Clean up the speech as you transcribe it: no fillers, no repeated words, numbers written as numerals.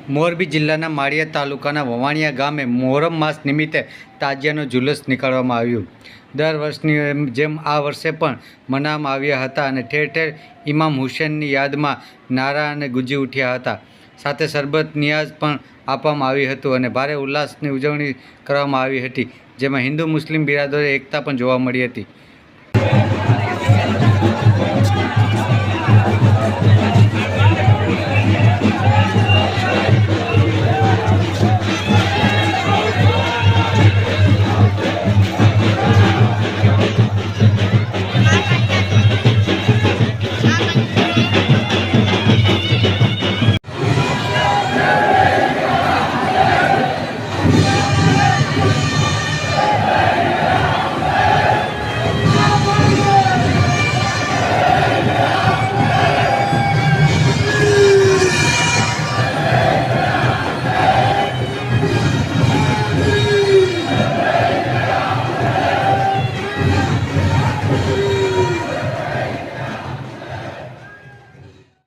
મોરબી જિલ્લાના માળિયા તાલુકાના વવાણિયા ગામે મોહરમ માસ નિમિત્તે તાજિયાનો જુલુસ નીકાળવામાં આવ્યું. દર વર્ષની જેમ આ વર્ષે પણ મનાવવામાં આવ્યા હતા અને ઠેર ઠેર ઇમામ હુસૈનની યાદમાં નારા અને ગુંજી ઉઠ્યા હતા. સાથે શરબત નિયાઝ પણ આપવામાં આવ્યું હતું અને ભારે ઉલ્લાસની ઉજવણી કરવામાં આવી હતી, જેમાં હિન્દુ મુસ્લિમ બિરાદરોએ એકતા પણ જોવા મળી હતી.